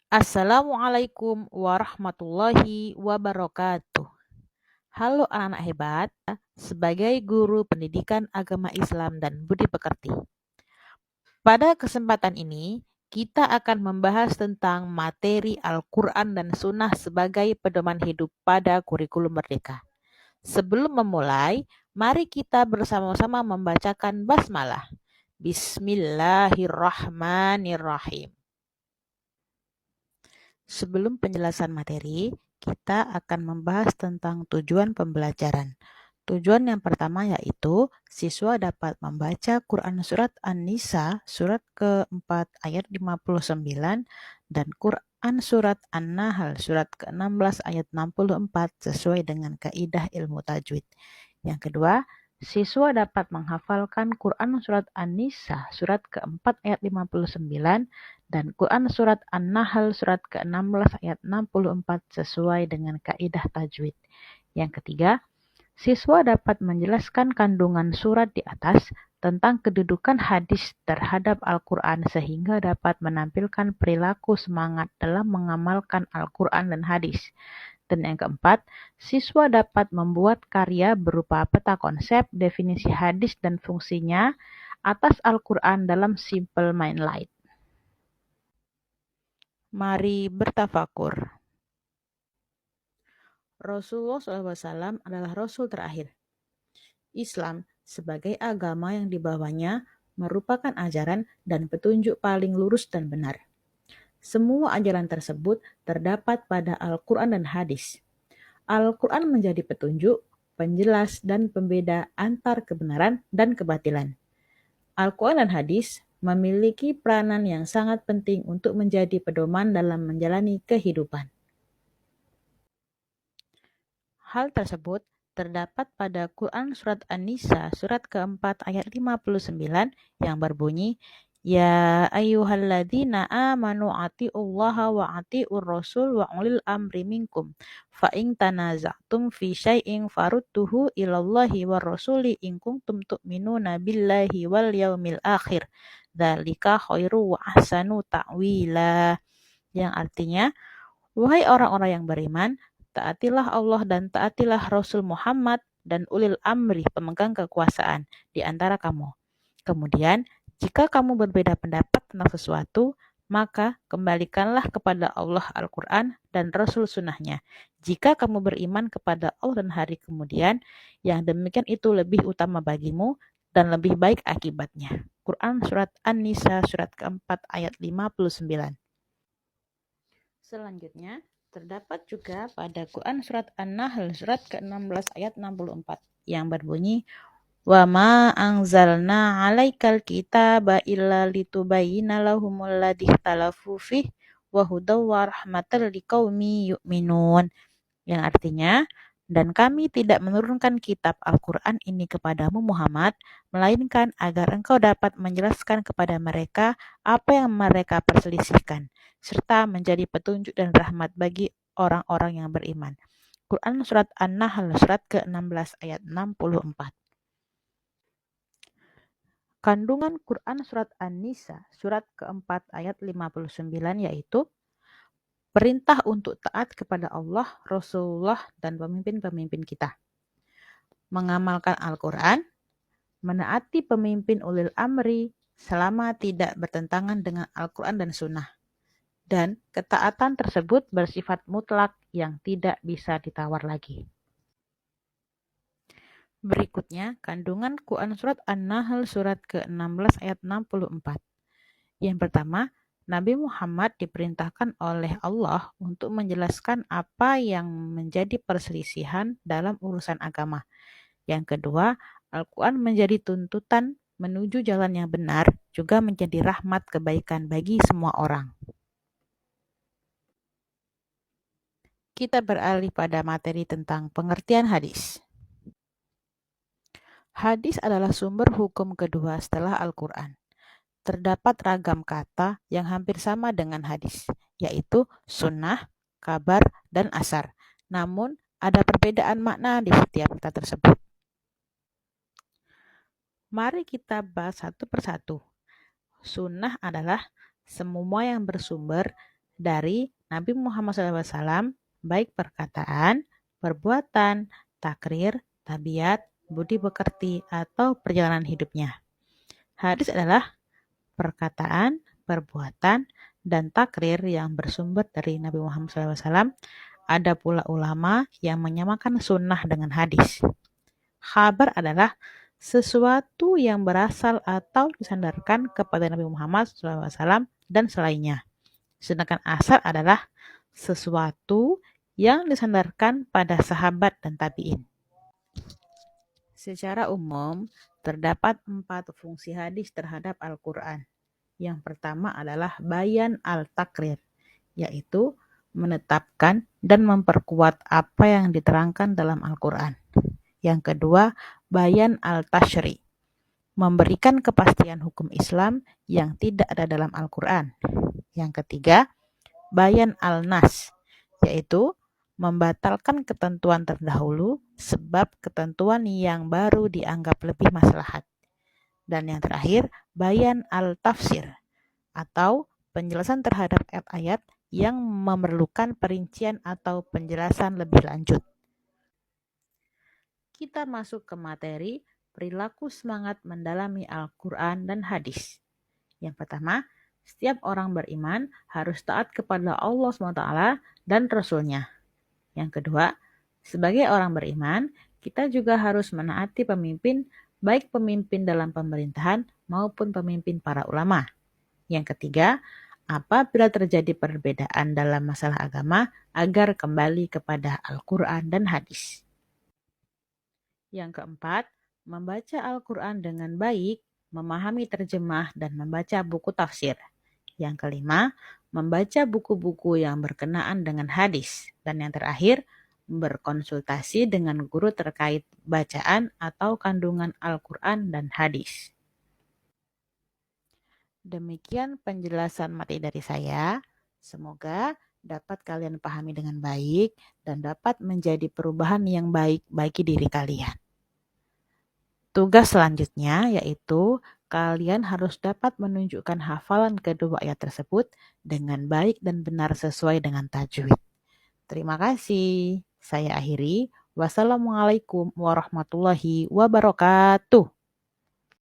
Assalamualaikum warahmatullahi wabarakatuh. Halo anak-anak hebat, sebagai guru pendidikan agama Islam dan budi pekerti. Pada kesempatan ini, kita akan membahas tentang materi Al-Quran dan Sunnah sebagai pedoman hidup pada kurikulum merdeka. Sebelum memulai, mari kita bersama-sama membacakan basmalah. Bismillahirrahmanirrahim. Sebelum penjelasan materi, kita akan membahas tentang tujuan pembelajaran. Tujuan yang pertama yaitu siswa dapat membaca Quran Surat An-Nisa surat keempat ayat 59 dan Quran Surat An-Nahl surat ke-16 ayat 64 sesuai dengan kaidah ilmu tajwid. Yang kedua, siswa dapat menghafalkan Quran Surat An-Nisa surat keempat ayat 59 dan Quran Surat An-Nahl surat ke-16 ayat 64 sesuai dengan kaidah tajwid. Yang ketiga, siswa dapat menjelaskan kandungan surat di atas tentang kedudukan hadis terhadap Al-Quran sehingga dapat menampilkan perilaku semangat dalam mengamalkan Al-Quran dan hadis. Dan yang keempat, siswa dapat membuat karya berupa peta konsep, definisi hadis dan fungsinya atas Al-Quran dalam Simple Mind Light. Mari bertafakur. Rasulullah SAW adalah Rasul terakhir. Islam sebagai agama yang dibawanya merupakan ajaran dan petunjuk paling lurus dan benar. Semua ajaran tersebut terdapat pada Al-Quran dan hadis. Al-Quran menjadi petunjuk, penjelas, dan pembeda antar kebenaran dan kebatilan. Al-Quran dan hadis memiliki peranan yang sangat penting untuk menjadi pedoman dalam menjalani kehidupan. Hal tersebut terdapat pada Quran Surat An-Nisa surat keempat ayat 59 yang berbunyi, Ya ayyuhalladzina amanu ati'ullaha wa ati'ur rasul wa ulil amri minkum fa in tanaza'tum fi syai'in farudduhu ilallahi war rasuli in kuntum tu'minuna billahi wal yaumil akhir dzalika khairu wa ahsanu ta'wila, yang artinya, wahai orang-orang yang beriman, taatilah Allah dan taatilah Rasul Muhammad dan ulil amri pemegang kekuasaan di antara kamu. Kemudian, jika kamu berbeda pendapat tentang sesuatu, maka kembalikanlah kepada Allah Al-Quran dan Rasul Sunnahnya. Jika kamu beriman kepada Allah dan hari kemudian, yang demikian itu lebih utama bagimu dan lebih baik akibatnya. Quran Surat An-Nisa surat keempat ayat 59. Selanjutnya, terdapat juga pada Quran Surat An-Nahl Surat ke-16 ayat 64 yang berbunyi, Wa ma anzalna 'alaikal kitaba illa litubayyina lahumul ladzi ikhtalafu fih wa hudaw wa rahmatan liqaumi yu'minun, yang artinya, dan kami tidak menurunkan kitab Al-Quran ini kepadamu Muhammad, melainkan agar engkau dapat menjelaskan kepada mereka apa yang mereka perselisihkan, serta menjadi petunjuk dan rahmat bagi orang-orang yang beriman. Quran Surat An-Nahl Surat ke-16 ayat 64. Kandungan Quran Surat An-Nisa Surat keempat ayat 59 yaitu perintah untuk taat kepada Allah, Rasulullah, dan pemimpin-pemimpin kita. Mengamalkan Al-Quran, menaati pemimpin ulil amri selama tidak bertentangan dengan Al-Quran dan Sunnah. Dan ketaatan tersebut bersifat mutlak yang tidak bisa ditawar lagi. Berikutnya, kandungan Quran Surat An-Nahl Surat ke-16 ayat 64. Yang pertama, Nabi Muhammad diperintahkan oleh Allah untuk menjelaskan apa yang menjadi perselisihan dalam urusan agama. Yang kedua, Al-Quran menjadi tuntutan menuju jalan yang benar, juga menjadi rahmat kebaikan bagi semua orang. Kita beralih pada materi tentang pengertian hadis. Hadis adalah sumber hukum kedua setelah Al-Quran. Terdapat ragam kata yang hampir sama dengan hadis, yaitu sunnah, kabar, dan asar. Namun, ada perbedaan makna di setiap kata tersebut. Mari kita bahas satu persatu. Sunnah adalah semua yang bersumber dari Nabi Muhammad SAW, baik perkataan, perbuatan, takrir, tabiat, budi pekerti, atau perjalanan hidupnya. Hadis adalah perkataan, perbuatan, dan takrir yang bersumber dari Nabi Muhammad SAW. Ada pula ulama yang menyamakan sunnah dengan hadis. Khabar adalah sesuatu yang berasal atau disandarkan kepada Nabi Muhammad SAW dan selainnya. Sedangkan asar adalah sesuatu yang disandarkan pada sahabat dan tabi'in. Secara umum, terdapat 4 fungsi hadis terhadap Al-Quran. Yang pertama adalah bayan al-takrir, yaitu menetapkan dan memperkuat apa yang diterangkan dalam Al-Quran. Yang kedua, bayan al-tashri, memberikan kepastian hukum Islam yang tidak ada dalam Al-Quran. Yang ketiga, bayan al-nas, yaitu membatalkan ketentuan terdahulu sebab ketentuan yang baru dianggap lebih maslahat. Dan yang terakhir, bayan al-tafsir, atau penjelasan terhadap ayat-ayat yang memerlukan perincian atau penjelasan lebih lanjut. Kita masuk ke materi perilaku semangat mendalami Al-Quran dan hadis. Yang pertama, setiap orang beriman harus taat kepada Allah SWT dan Rasul-Nya. Yang kedua, sebagai orang beriman, kita juga harus menaati pemimpin, baik pemimpin dalam pemerintahan maupun pemimpin para ulama. Yang ketiga, apabila terjadi perbedaan dalam masalah agama, agar kembali kepada Al-Quran dan hadis. Yang keempat, membaca Al-Quran dengan baik, memahami terjemah, dan membaca buku tafsir. Yang kelima, membaca buku-buku yang berkenaan dengan hadis. Dan yang terakhir, berkonsultasi dengan guru terkait bacaan atau kandungan Al-Quran dan hadis. Demikian penjelasan materi dari saya. Semoga dapat kalian pahami dengan baik dan dapat menjadi perubahan yang baik bagi diri kalian. Tugas selanjutnya yaitu kalian harus dapat menunjukkan hafalan kedua ayat tersebut dengan baik dan benar sesuai dengan tajwid. Terima kasih. Saya akhiri. Wassalamualaikum warahmatullahi wabarakatuh.